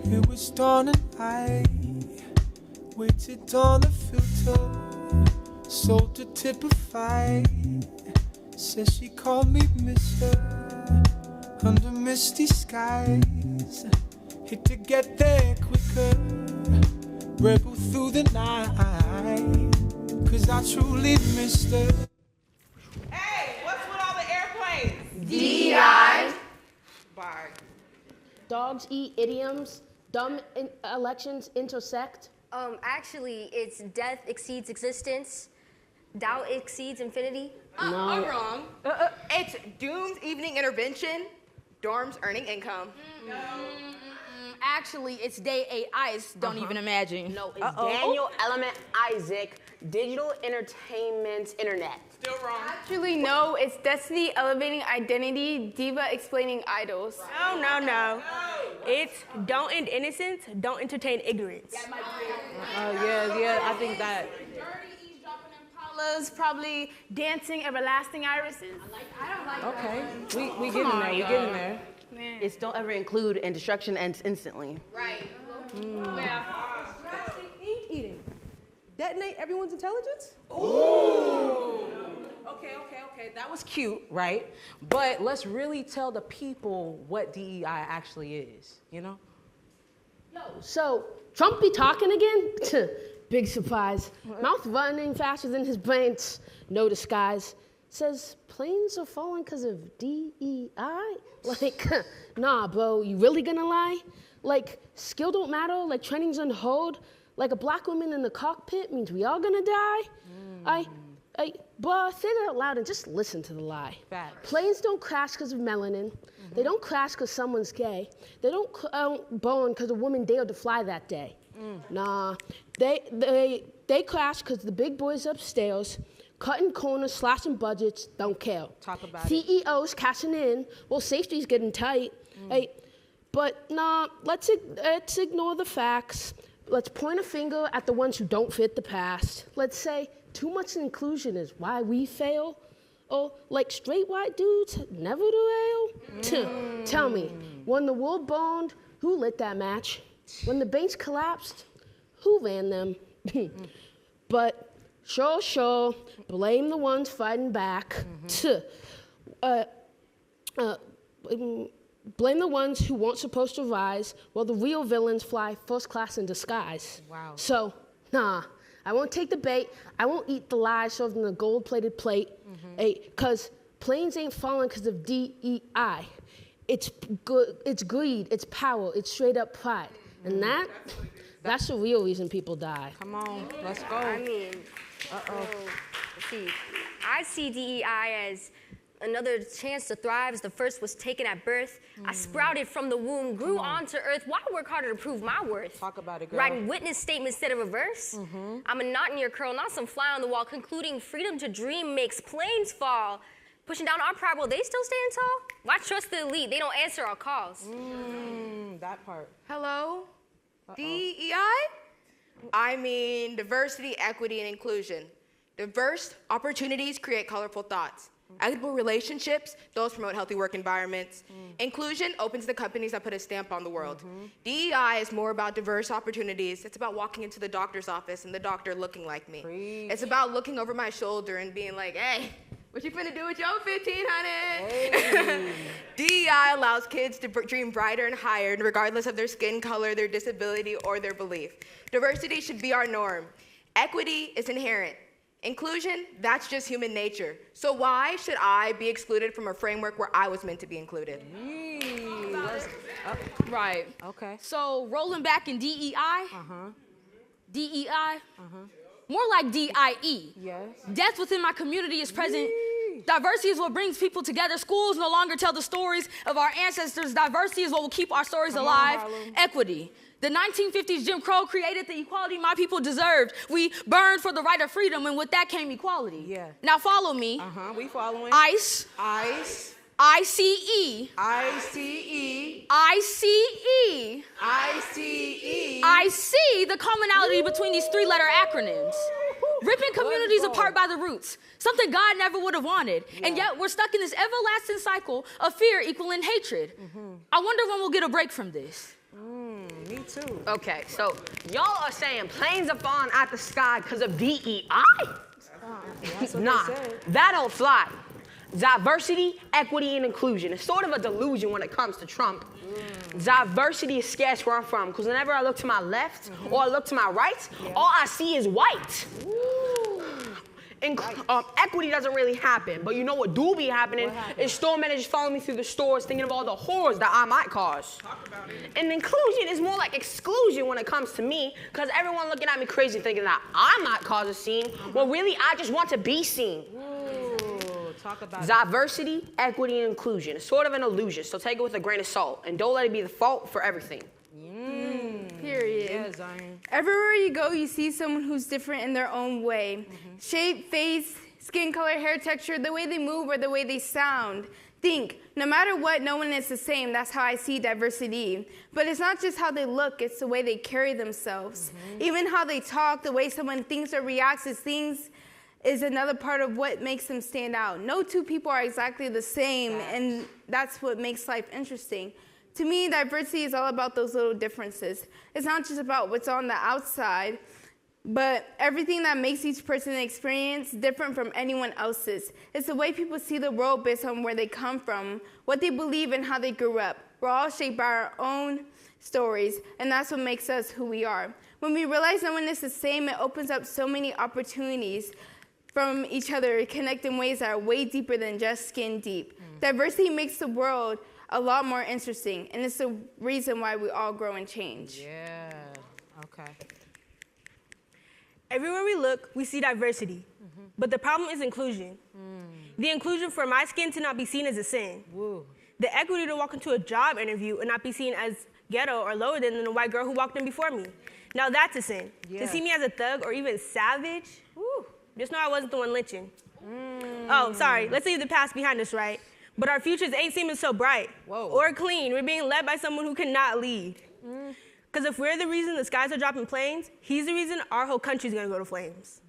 It was dawn and I waited on the filter, sold to typify. Says she called me mister under misty skies. Hit to get there quicker, rebel through the night, 'cause I truly missed her. Hey, what's with all the airplanes? DEI. Bye. Dogs eat idioms. Dumb elections intersect. Actually, it's death exceeds existence. Doubt exceeds infinity. No. I'm wrong. It's Doom's evening intervention. Dorms earning income. Actually, it's day 8 ice. Don't even imagine. No, it's Daniel Element Isaac, digital entertainment internet. Still wrong. Actually, no, it's Destiny elevating identity, Diva explaining idols. No. It's don't end innocence, don't entertain ignorance. Yeah, I think that. Dirty eavesdropping Impalas, probably dancing everlasting irises. I don't like Okay, we getting there. We getting there. Man. It's don't ever include and destruction ends instantly. Right. Eating. Detonate everyone's intelligence? Okay, that was cute, right? But let's really tell the people what DEI actually is, you know? So, Trump be talking again? Big surprise. Mouth running faster than his brains. No disguise. Says planes are falling because of DEI? Like, nah, bro, you really gonna lie? Like, skill don't matter, like training's on hold. Like a black woman in the cockpit means we all gonna die? Bruh, say that out loud and just listen to the lie. Facts. Planes don't crash because of melanin. They don't crash because someone's gay. They don't burn because a woman dared to fly that day. Nah, they crash because the big boys upstairs, cutting corners, slashing budgets, don't care. Talk about CEOs cashing in, well, safety's getting tight. Hey, but nah, let's ignore the facts. Let's point a finger at the ones who don't fit the past. Let's say too much inclusion is why we fail. Or like straight white dudes never derail. Tell me, when the world burned, who lit that match? When the banks collapsed, who ran them? But sure, blame the ones fighting back. Blame the ones who weren't supposed to rise, while the real villains fly first class in disguise. Wow. So, nah, I won't take the bait. I won't eat the lies served in a gold-plated plate. Because planes ain't falling because of DEI. It's greed, it's power, it's straight-up pride. And that's the real reason people die. Come on, let's go. I mean, let's see. I see DEI as another chance to thrive, as the first was taken at birth. I sprouted from the womb, grew onto earth. Why work harder to prove my worth? Talk about it, girl. Writing witness statements instead of a verse. I'm a knot in your curl, not some fly on the wall, concluding freedom to dream makes planes fall. Pushing down our pride, will they still stand tall? Why trust the elite? They don't answer our calls. That part. Hello? DEI? I mean diversity, equity, and inclusion. Diverse opportunities create colorful thoughts. Equitable relationships, those promote healthy work environments. Inclusion opens the companies that put a stamp on the world. DEI is more about diverse opportunities. It's about walking into the doctor's office and the doctor looking like me. Preach. It's about looking over my shoulder and being like, hey, what you finna do with your 15, honey? DEI allows kids to dream brighter and higher, regardless of their skin color, their disability, or their belief. Diversity should be our norm. Equity is inherent. Inclusion, that's just human nature. So why should I be excluded from a framework where I was meant to be included? Right. Okay. So rolling back in DEI. DEI. More like DIE. Yes. Death within my community is present. Diversity is what brings people together. Schools no longer tell the stories of our ancestors. Diversity is what will keep our stories alive. Equity. The 1950s Jim Crow created the equality my people deserved. We burned for the right of freedom, and with that came equality. Yeah. Now follow me. We following. ICE. ICE. ICE. ICE. ICE. ICE. I see the commonality between these three-letter acronyms. Ripping communities apart by the roots, something God never would have wanted. And yet we're stuck in this everlasting cycle of fear equaling hatred. I wonder when we'll get a break from this. Me too. Okay, so y'all are saying planes are falling out the sky because of DEI? Nah, that don't fly. Diversity, equity, and inclusion. It's sort of a delusion when it comes to Trump. Diversity is scarce where I'm from, because whenever I look to my left or I look to my right, all I see is white. Equity doesn't really happen, but you know what do be happening is store managers following me through the stores thinking of all the horrors that I might cause. Talk about it. And inclusion is more like exclusion when it comes to me, because everyone looking at me crazy thinking that I might cause a scene, well really I just want to be seen. Talk about Diversity, equity, and inclusion. It's sort of an illusion, so take it with a grain of salt, and don't let it be the fault for everything. Period. Yeah, Zion. Everywhere you go, you see someone who's different in their own way. Shape, face, skin color, hair texture, the way they move, or the way they sound. Think, no matter what, no one is the same. That's how I see diversity. But it's not just how they look, it's the way they carry themselves. Even how they talk, the way someone thinks or reacts to things is another part of what makes them stand out. No two people are exactly the same, and that's what makes life interesting. To me, diversity is all about those little differences. It's not just about what's on the outside, but everything that makes each person's experience different from anyone else's. It's the way people see the world based on where they come from, what they believe, and how they grew up. We're all shaped by our own stories, and that's what makes us who we are. When we realize no one is the same, it opens up so many opportunities from each other, connect in ways that are way deeper than just skin deep. Diversity makes the world a lot more interesting, and it's the reason why we all grow and change. Yeah. Okay. Everywhere we look, we see diversity. But the problem is inclusion. The inclusion for my skin to not be seen as a sin. Woo. The equity to walk into a job interview and not be seen as ghetto or lower than the white girl who walked in before me. Now that's a sin. Yeah. To see me as a thug or even savage, woo, just know I wasn't the one lynching. Oh, sorry, let's leave the past behind us, right? But our futures ain't seeming so bright or clean. We're being led by someone who cannot lead. Because if we're the reason the skies are dropping planes, he's the reason our whole country's gonna go to flames.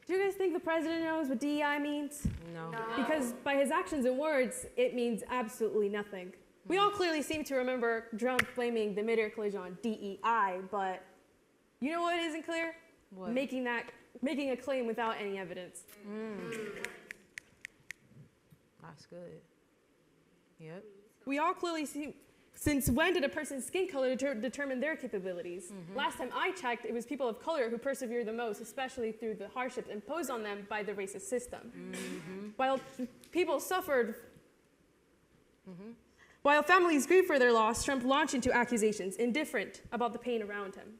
Do you guys think the president knows what DEI means? No. Because by his actions and words, it means absolutely nothing. We all clearly seem to remember Trump blaming the mid-air collision on DEI, but you know what isn't clear? What? Making a claim without any evidence. That's good. Yep. We all clearly see, since when did a person's skin color determine their capabilities? Last time I checked, it was people of color who persevered the most, especially through the hardships imposed on them by the racist system. While people suffered, while families grieved for their loss, Trump launched into accusations, indifferent about the pain around him.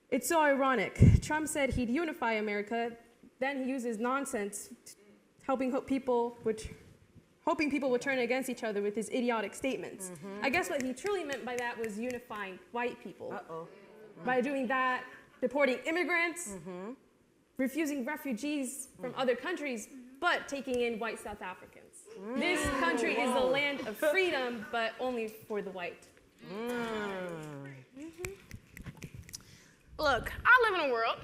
It's so ironic. Trump said he'd unify America, then he uses nonsense, hoping people would turn against each other with his idiotic statements. I guess what he truly meant by that was unifying white people. By doing that, deporting immigrants, refusing refugees from other countries, but taking in white South Africans. This country is the land of freedom, but only for the white. Look, I live in a world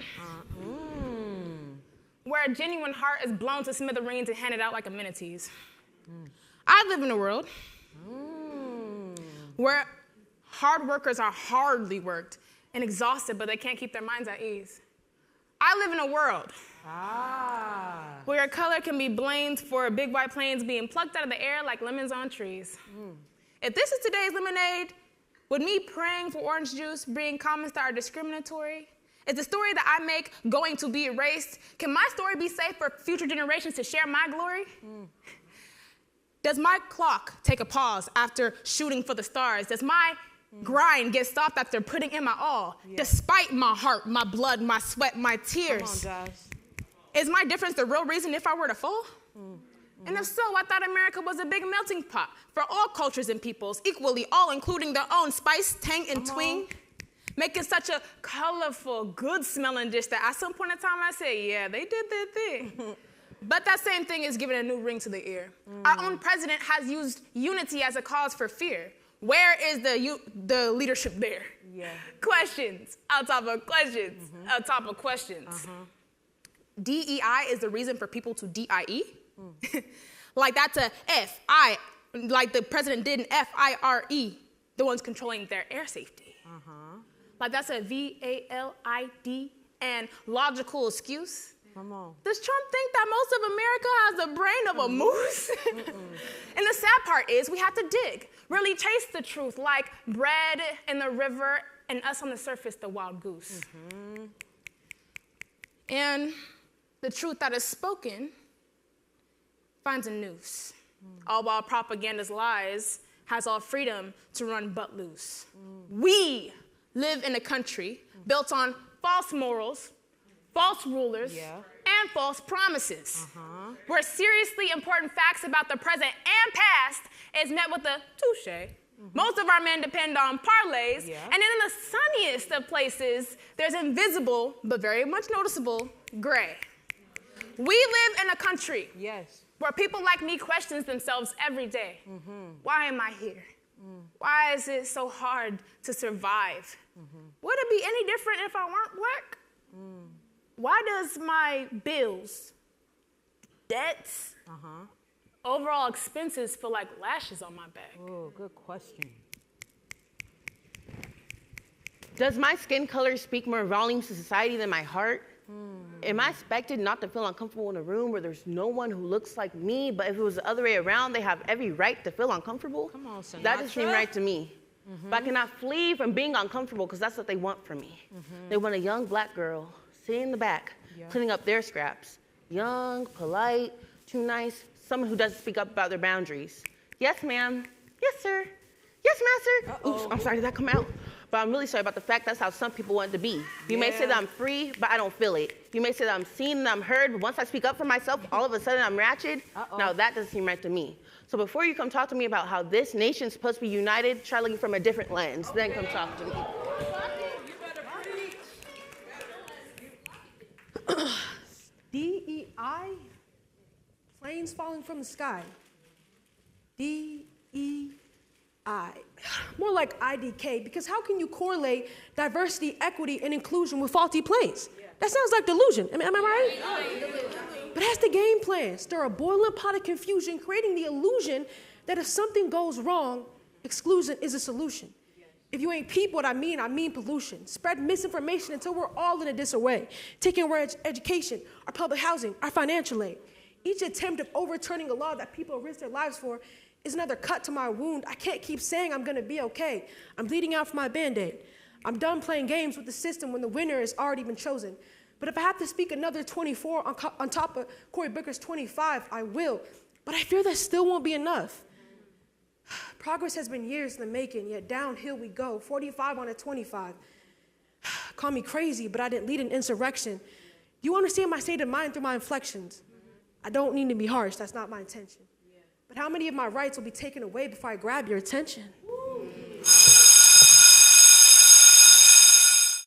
where a genuine heart is blown to smithereens and handed out like amenities. I live in a world where hard workers are hardly worked and exhausted, but they can't keep their minds at ease. I live in a world where your color can be blamed for big white planes being plucked out of the air like lemons on trees. If this is today's lemonade, would me praying for orange juice bring comments that are discriminatory? Is the story that I make going to be erased? Can my story be safe for future generations to share my glory? Does my clock take a pause after shooting for the stars? Does my grind get stopped after putting in my all, despite my heart, my blood, my sweat, my tears. Come on, Josh. Is my difference the real reason if I were to fall? And if so, I thought America was a big melting pot for all cultures and peoples, equally, all including their own spice, tang, and twing, making such a colorful, good-smelling dish that at some point in time I said, yeah, they did their thing. But that same thing is giving a new ring to the ear. Our own president has used unity as a cause for fear. Where is the leadership there? Yeah. Questions on top of questions on top of questions. DEI is the reason for people to DIE? Like that's a FI, like the president did an FIRE, the ones controlling their air safety. Like that's a VALID and logical excuse. Come on. Does Trump think that most of America has the brain of a moose? And the sad part is we have to dig, really chase the truth, like bread in the river and us on the surface, the wild goose. And the truth that is spoken finds a noose. All while propaganda's lies has all freedom to run but loose. We live in a country built on false morals, false rulers, and false promises, where seriously important facts about the present and past is met with a touche. Most of our men depend on parlays, and then in the sunniest of places, there's invisible, but very much noticeable, gray. We live in a country where people like me questions themselves every day. Why am I here? Why is it so hard to survive? Would it be any different if I weren't black? Why does my bills, debts, overall expenses feel like lashes on my back? Oh, good question. Does my skin color speak more volumes to society than my heart? Am I expected not to feel uncomfortable in a room where there's no one who looks like me, but if it was the other way around, they have every right to feel uncomfortable? Come on, Sinatra. That doesn't seem right to me. But I cannot flee from being uncomfortable because that's what they want from me. They want a young black girl sitting in the back, cleaning up their scraps. Young, polite, too nice, someone who doesn't speak up about their boundaries. Yes, ma'am. Yes, sir. Yes, master. Oops, I'm sorry, did that come out? But I'm really sorry about the fact that's how some people want it to be. You may say that I'm free, but I don't feel it. You may say that I'm seen and I'm heard, but once I speak up for myself, all of a sudden I'm ratchet. Now that doesn't seem right to me. So before you come talk to me about how this nation's supposed to be united, try looking from a different lens, then come talk to me. DEI? Planes falling from the sky. DEI. More like IDK, because how can you correlate diversity, equity, and inclusion with faulty planes? That sounds like delusion. Am I right? But that's the game plan. Stir a boiling pot of confusion, creating the illusion that if something goes wrong, exclusion is a solution. If you ain't peep what I mean pollution. Spread misinformation until we're all in a disarray. Taking away education, our public housing, our financial aid. Each attempt of overturning a law that people risk their lives for is another cut to my wound. I can't keep saying I'm gonna be okay. I'm bleeding out for my Band-Aid. I'm done playing games with the system when the winner has already been chosen. But if I have to speak another 24 on top of Cory Booker's 25, I will. But I fear that still won't be enough. Progress has been years in the making, yet downhill we go, 45 on a 25. Call me crazy, but I didn't lead an insurrection. You understand my state of mind through my inflections. I don't need to be harsh, that's not my intention. But how many of my rights will be taken away before I grab your attention?